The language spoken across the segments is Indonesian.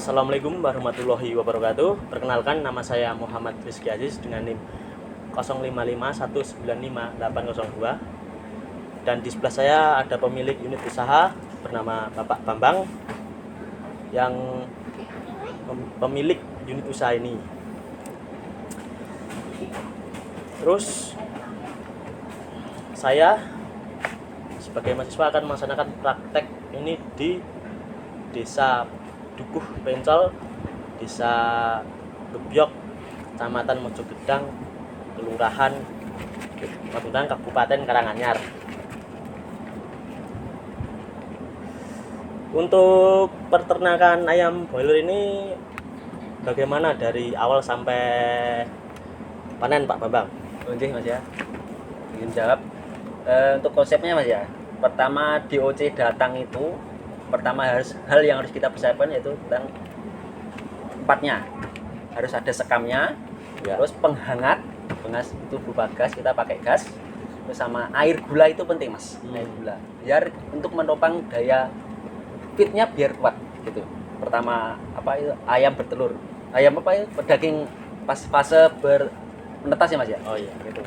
Assalamualaikum warahmatullahi wabarakatuh. Perkenalkan, nama saya Muhammad Rizky Aziz dengan NIM 055195802. Dan di sebelah saya ada pemilik unit usaha bernama Bapak Bambang yang pemilik unit usaha ini. Terus saya sebagai mahasiswa akan melaksanakan praktek ini di Desa Dukuh Pencol, Desa Gebyok, Kecamatan Mojogedang, Kelurahan Mojogedang, Kabupaten Karanganyar. Untuk peternakan ayam broiler ini bagaimana dari awal sampai panen, Pak Bambang? Oke Mas ya, ingin jawab. Untuk konsepnya Mas ya, pertama DOC datang itu, pertama hal yang harus kita persiapkan yaitu tentang tempatnya. Harus ada sekamnya, Ya. terus penghangat itu berupa gas, kita pakai gas, terus sama air gula itu penting Mas. Air gula, biar untuk menopang daya fitnya biar kuat gitu. Pertama itu ayam bertelur, ayam daging pas fase menetas ya Mas ya. Oh iya. Gitu.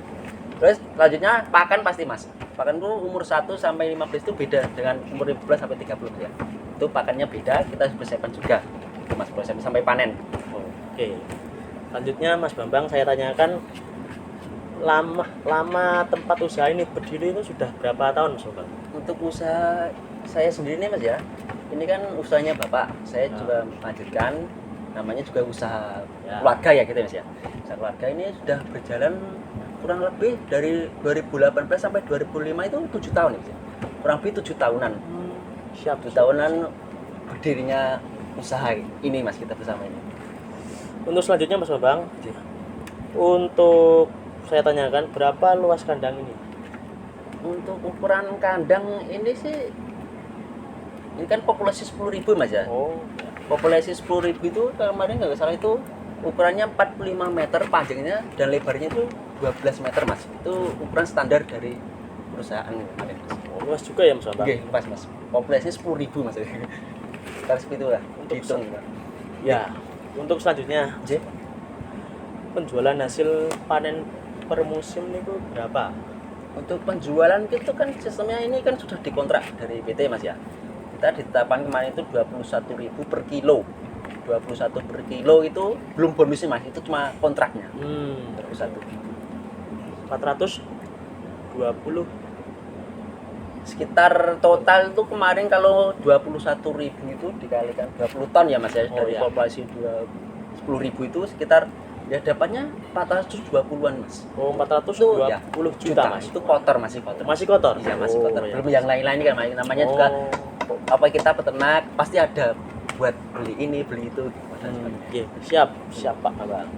Terus selanjutnya pakan pasti Mas. Pakan itu umur 1 sampai 15 itu beda dengan umur 15 sampai 30 ya. Itu pakannya beda, kita harus persiapan juga. Itu Mas proses sampai panen. Oke. Selanjutnya Mas Bambang, saya tanyakan lama tempat usaha ini berdiri itu sudah berapa tahun, Mas Bambang? Untuk usaha saya sendiri nih Mas ya. Ini kan usahanya Bapak. Saya juga melanjutkan, namanya juga usaha keluarga ya gitu Mas ya. Usaha keluarga ini sudah berjalan kurang lebih dari 2018 sampai 2005 itu 7 tahun ya. Kurang lebih 7 tahunan. Siap. 7 tahunan berdirinya usaha ini Mas, kita bersama ini. Untuk selanjutnya Mas Bambang, untuk saya tanyakan berapa luas kandang ini? Untuk ukuran kandang ini sih, ini kan populasi 10.000 Mas ya. Oh, Populasi 10.000 itu kemarin nggak salah itu ukurannya 45 meter panjangnya dan lebarnya itu 12 meter Mas. Itu ukuran standar dari perusahaan kemarin Mas. luas juga ya Mas Bambang? Oke, pas Mas. Populasinya 10.000 Mas. Sekitar segitu lah. Untuk Hitung. Ya, untuk selanjutnya penjualan hasil panen per musim itu berapa? Untuk penjualan itu kan sistemnya ini kan sudah dikontrak dari PT Mas ya. Kita ditetapkan kemarin itu 21.000 per kilo. 21 per kilo itu belum bonusnya Mas, itu cuma kontraknya. 21. 420. Sekitar total itu kemarin kalau 21.000 itu dikalikan 20 ton ya Mas ya, dari populasi 10.000 itu sekitar ya dapatnya 420-an Mas. Oh, 420 ya, juta Mas. Itu kotor, masih kotor. Masih kotor? Iya, masih kotor. Ya. Belum yang lain-lain kan namanya juga kita peternak pasti ada buat beli ini, beli itu. Oke, siap Pak Bambang.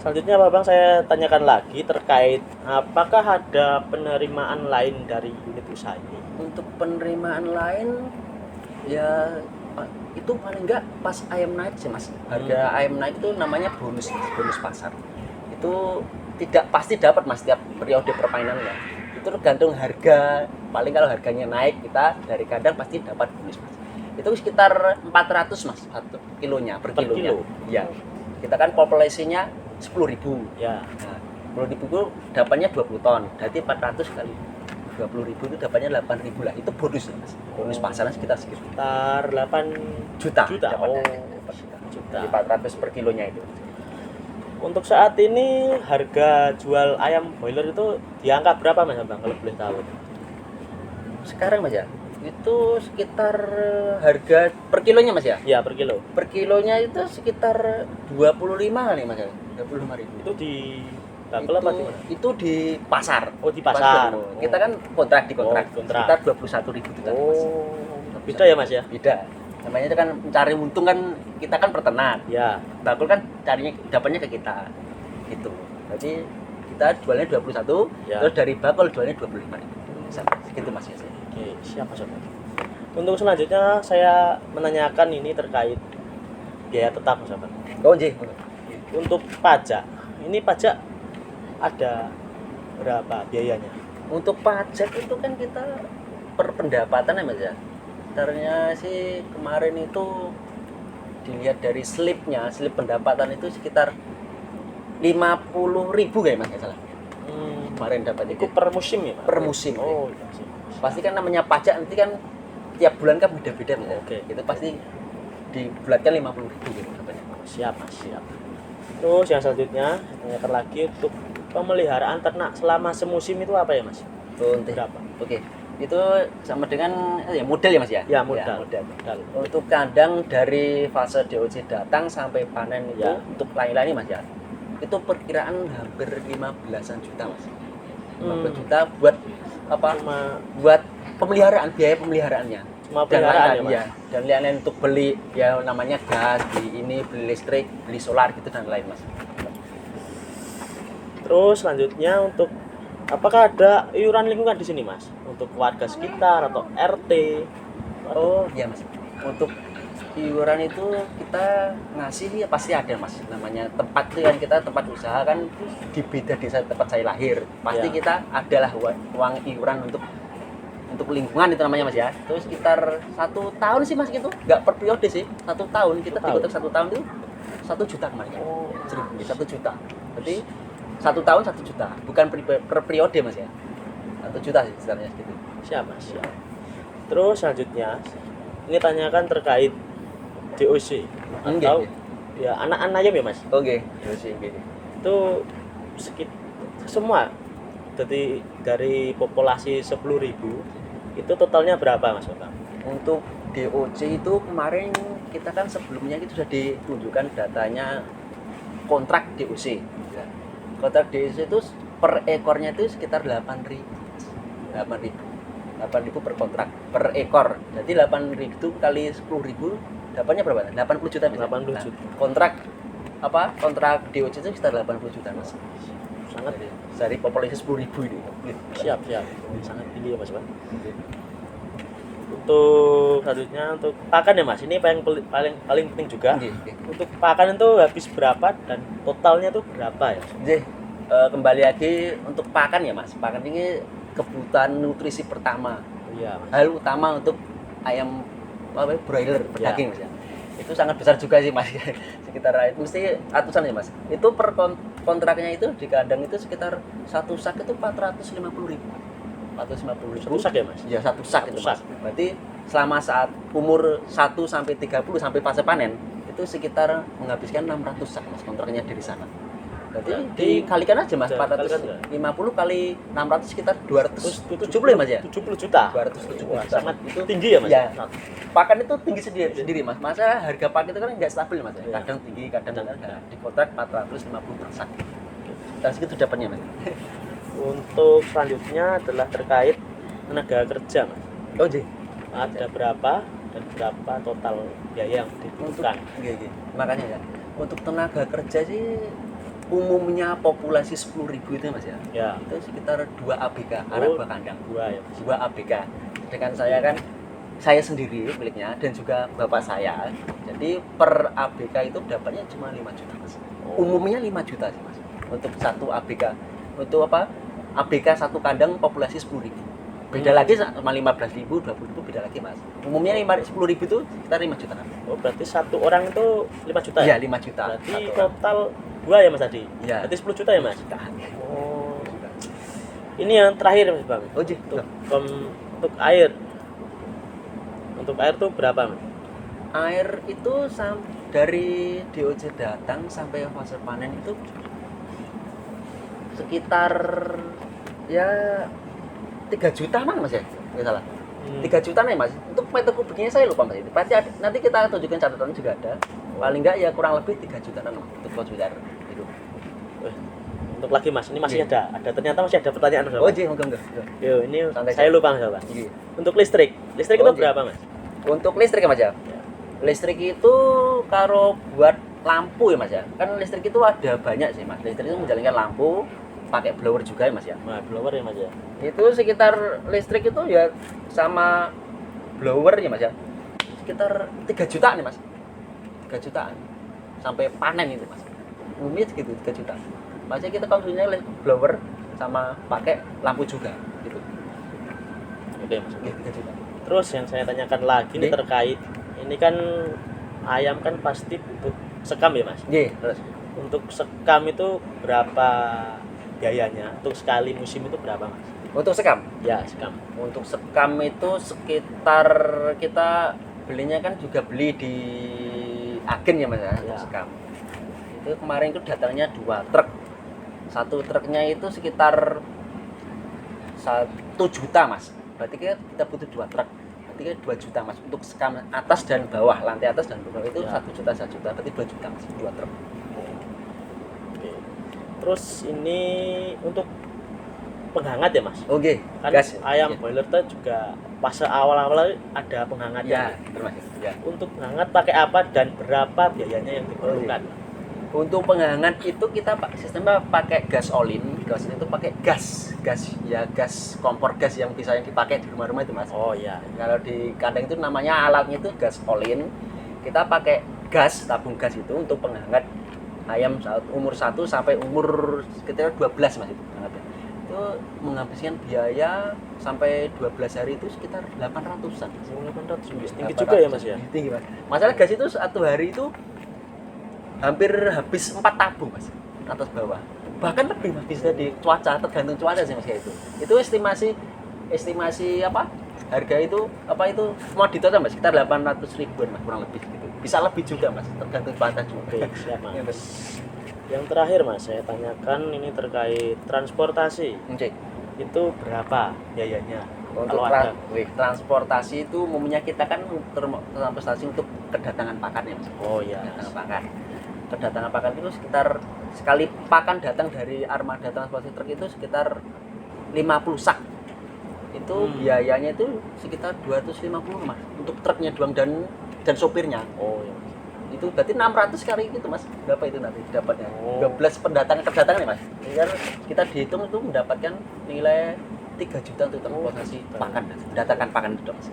Selanjutnya Pak Bang, saya tanyakan lagi terkait apakah ada penerimaan lain dari unit usaha ini? Untuk penerimaan lain ya itu paling enggak pas ayam naik sih Mas. Harga ayam naik itu namanya bonus pasar. Itu tidak pasti dapat Mas tiap periode permainannya. Itu tergantung harga. Paling kalau harganya naik kita dari kandang pasti dapat bonus Mas. Itu sekitar 400 Mas per kilonya. Iya. Kita kan populasinya 10.000. Ya. Nah, 10.000 itu dapatnya 20 ton. Berarti 400 kali 20.000 itu dapatnya 8.000 lah. Itu bonus ya Mas. Bonus pasaran sekitar 8 juta. Oh, juta. Jadi 400 per kilonya itu. Untuk saat ini harga jual ayam broiler itu di angka berapa Mas Bang kalau boleh tahu? Sekarang Mas ya, itu sekitar harga per kilonya Mas ya? Ya, per kilo. Per kilonya itu sekitar 25 kali Mas ya. 25.000. Itu di Bagel apa di mana? Itu di pasar. Oh, di pasar. Kita kan kontrak di kontrak. Kontrak. Sekitar 21.000 itu tadi Mas. Beda ya Mas ya? Beda. Namanya itu kan mencari untung kan, kita kan peternak. Ya. Bagul kan carinya dapatnya ke kita. Gitu. Jadi kita jualnya 21, terus dari Bagul jualnya 25.000. Segitu Mas ya. Oke, siap Mas. Untuk selanjutnya saya menanyakan ini terkait biaya tetap Mas. Oh, nggih. Untuk pajak. Ini pajak ada berapa biayanya? Untuk pajak itu kan kita per pendapatan ya Mas ya. Sebenarnya sih kemarin itu dilihat dari slip pendapatan itu sekitar 50.000 kayak Mas, nggak salah. Kemarin dapat Itu per musim ya, Pak? per musim. Oh, Ya. iya. Pasti kan namanya pajak nanti kan tiap bulan kan beda-beda Mas. Oke. Itu pasti dibulatkan 50.000 gitu katanya. Siap, Mas, siap. Terus yang selanjutnya, tanyakan lagi untuk pemeliharaan ternak selama semusim itu apa ya, Mas? Untuk Berapa? Oke. Itu sama dengan ya modal ya Mas ya? Ya, modal. modal. Modal. Untuk kandang dari fase DOC datang sampai panen itu Ya. untuk lain-lain Mas ya. Itu perkiraan hampir 15-an juta Mas. 15 juta buat apa? Cuma Buat biaya pemeliharaannya. cuma Dan peliharaan ya, lain-lain, Mas? ya. Dan lain-lain untuk beli ya namanya gas, beli listrik, beli solar gitu dan lain Mas. Terus selanjutnya untuk apakah ada iuran lingkungan di sini, Mas? Untuk warga sekitar atau RT? Oh iya Mas. Untuk iuran itu kita ngasih ya pasti ada Mas. Namanya tempat itu kan kita tempat usaha kan di beda desa tempat saya lahir. Pasti Ya. kita adalah uang iuran untuk lingkungan itu namanya Mas ya. Itu sekitar 1 tahun sih Mas gitu. Nggak per periode sih. 1 tahun kita 1 tahun. dikotak 1 tahun itu 1 juta kemarin. Oh, 1 juta. Berarti 1 tahun 1 juta. Bukan per periode Mas ya. 1 juta sih sebenarnya gitu. siap, Mas, siap. Terus selanjutnya ini tanyakan terkait DOC Oke, atau oke. ya anak-anak ayam ya, Mas? Oke. Terus oke. Itu semua jadi dari populasi 10.000 itu totalnya berapa, Mas Bambang? Untuk DOC itu kemarin kita kan sebelumnya itu sudah ditunjukkan datanya kontrak DOC. Ya. Kontrak DOC itu per ekornya itu sekitar 8.000 per kontrak per ekor. Jadi 8.000 itu kali 10.000 dapatnya berapa? 80 juta misalnya. 80 Nah, juta. kontrak DOC itu sekitar 80 juta Mas. Sangat Dari populasi 10.000 ini. siap. Sangat tinggi ya, Mas, Bang. Untuk selanjutnya untuk pakan ya, Mas. Ini paling penting juga. Oke, oke. Untuk pakan itu habis berapa dan totalnya itu berapa ya? Jadi kembali lagi untuk pakan ya Mas. Pakan ini kebutuhan nutrisi pertama. Iya, Mas. Hal utama untuk ayam broiler Ya. berdaging Mas ya. Itu sangat besar juga sih Mas. Sekitar mesti ratusan ya Mas. Itu per kontraknya itu di kandang itu sekitar satu sak itu 450.000. 450.000. Satu sak ya, Mas? Ya, satu sak Satu itu Mas. sak. Berarti selama saat umur 1 sampai 30 sampai fase panen itu sekitar menghabiskan 600 sak Mas kontraknya dari sana. Berarti dikalikan aja Mas, Ya, 450 kali 600 sekitar 270 ya Mas ya? 70 juta. 270 Wah, juta. sangat Itu tinggi ya, Mas? ya. Pakan itu tinggi sendiri Mas. Masa harga pakan itu kan nggak stabil Mas ya. Iya. Kadang tinggi, kadang rendah. Di kontrak 450 per sak. Dan segitu dapatnya Mas. Untuk selanjutnya adalah terkait tenaga kerja, Mas. Oh, jadi Ada berapa dan berapa total biaya yang dibutuhkan? Iya. Makanya ya. Untuk tenaga kerja sih umumnya populasi 10.000 itu Mas ya. Ya, Itu sekitar 2 ABK, anak buah kandang. 2 ya, Mas. 2 ABK. Sedangkan saya kan saya sendiri miliknya dan juga bapak saya. Jadi per ABK itu dapatnya cuma 5 juta Mas. Umumnya 5 juta sih Mas. Untuk satu ABK. Untuk apa? ABK satu kandang populasi 10.000. Beda lagi sama 15.000, 20.000 beda lagi Mas. Umumnya 10.000 itu sekitar 5 juta. Oh, berarti satu orang itu 5 juta Iya, ya? 5 juta. Berarti satu orang. total 2 ya, Mas tadi? Iya. Berarti 10 juta ya, Mas? Juta. Oh. Ini yang terakhir, Mas Bang. Oh, Ji. Untuk air. Untuk air tuh berapa, Mas? Air itu dari DOC datang sampai fase panen itu sekitar ya 3 juta mana Mas ya? Nggak salah. 3 juta nih Mas. Untuk meter kubiknya saya lupa Mas. Pasti nanti kita tunjukkan catatan juga ada. Paling enggak ya kurang lebih 3 jutaan untuk konsuler gitu. Untuk lagi, Mas. Ini masih Iya. ada. Ternyata masih ada pertanyaan, Mas. Oh, Ji, enggak. Yo, ini Santai, saya Ji. lupa, Mas. Bang. Iya. Untuk listrik. Listrik Oh, itu Ji. berapa, Mas? Untuk listrik ya Mas ya? Listrik itu kalau buat lampu ya Mas ya. Kan listrik itu ada banyak sih Mas. Listrik itu menjalankan lampu, pakai blower juga ya Mas ya. Nah, blower ya, Mas ya. Itu sekitar listrik itu ya sama blower ya Mas ya. Sekitar 3 jutaan nih Mas. 3 jutaan. Sampai panen itu Mas. Umumnya segitu 3 juta. Masih kita konsumsinya blower sama pakai lampu juga gitu. Oke, Mas. Oke, 3 juta. Terus yang saya tanyakan lagi ini Oke. terkait ini kan ayam kan pasti butuh sekam ya mas. Nggih, terus. Untuk sekam itu berapa biayanya? Untuk sekali musim itu berapa mas? Untuk sekam. Ya sekam. Untuk sekam itu sekitar kita belinya kan juga beli di agen ya Mas ya, untuk Ya. sekam. Itu kemarin itu datangnya 2 truk. Satu truknya itu sekitar 1 juta Mas. Berarti kita butuh 2 truk. Berarti 2 juta Mas untuk sekam atas dan bawah, lantai atas dan bawah itu Ya. 1 juta, 1 juta, berarti 2 juta Mas, 2 truk. Oke. Terus ini untuk penghangat ya mas? Oke, Kan gas. ayam Oke. boiler itu juga pas awal-awal ada penghangatnya. Ya, termasuk. Ya. Untuk penghangat pakai apa dan berapa biayanya yang diperlukan? Untuk penghangat itu kita sistemnya pakai gas olin. Gas itu pakai gas ya, gas kompor gas yang bisa yang dipakai di rumah-rumah itu Mas. Oh iya. Kalau di kandang itu namanya alatnya itu gas olin. Kita pakai gas, tabung gas itu untuk penghangat ayam saat umur 1 sampai umur sekitar 12 Mas itu penghangatnya. Itu menghabiskan biaya sampai 12 hari itu sekitar 800-an. 800 tinggi juga ya mas ya? Tinggi Mas. Masalah gas itu 1 hari itu hampir habis 4 tabung Mas, atas bawah. Bahkan lebih Mas, bisa di cuaca, tergantung cuaca sih Mas kayak itu. Itu estimasi apa? Harga itu apa itu komoditas Mas, sekitar 800 ribuan Mas, kurang lebih gitu. Bisa lebih juga Mas, tergantung cuaca juga. Oke siap mas. Ya, Mas. Yang terakhir mas, saya tanyakan ini terkait transportasi. Oke. Itu berapa biayanya? Untuk Kalau ada. transportasi itu umumnya kita kan transportasi untuk kedatangan pakan ya Mas. Oh iya. Kedatangan pakan. Kedatangan pakan itu sekitar sekali pakan datang dari armada transportasi truk itu sekitar 50 sak. Itu biayanya itu sekitar 250 Mas untuk truknya doang dan sopirnya. Oh iya. Itu berarti 600 kali gitu Mas. Berapa itu nanti dapatnya? Oh. 12 kedatangan nih Mas. Jadi kan kita dihitung itu mendapatkan nilai 3 juta untuk transportasi pakan, mendatangkan pakan itu Mas.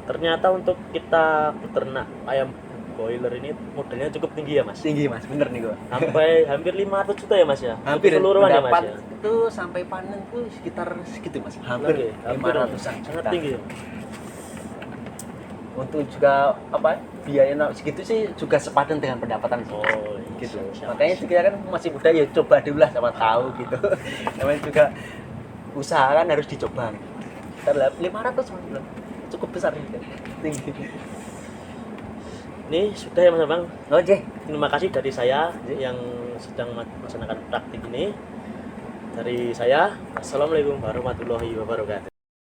Ternyata untuk kita beternak ayam boiler ini modalnya cukup tinggi ya mas? Tinggi Mas, bener nih gua. Sampai hampir 500 juta ya mas ya? Hampir Keseluruhan ya mas mendapat ya? itu sampai panen tuh sekitar segitu Mas. Oke, Hampir hampir 500-an sangat juta. tinggi ya? Untuk juga apa biaya segitu sih juga sepadan dengan pendapatan sih. Oh Gitu. siap, Makanya siap. kita kan masih muda ya coba dulu lah sama tahu gitu. Namanya juga usaha kan harus dicoba. Kita 500 Mas, cukup besar gitu. Tinggi. Ini sudah ya mas Bang. Oke. Terima kasih dari saya yang sedang melaksanakan praktik ini. Dari saya, Assalamualaikum warahmatullahi wabarakatuh.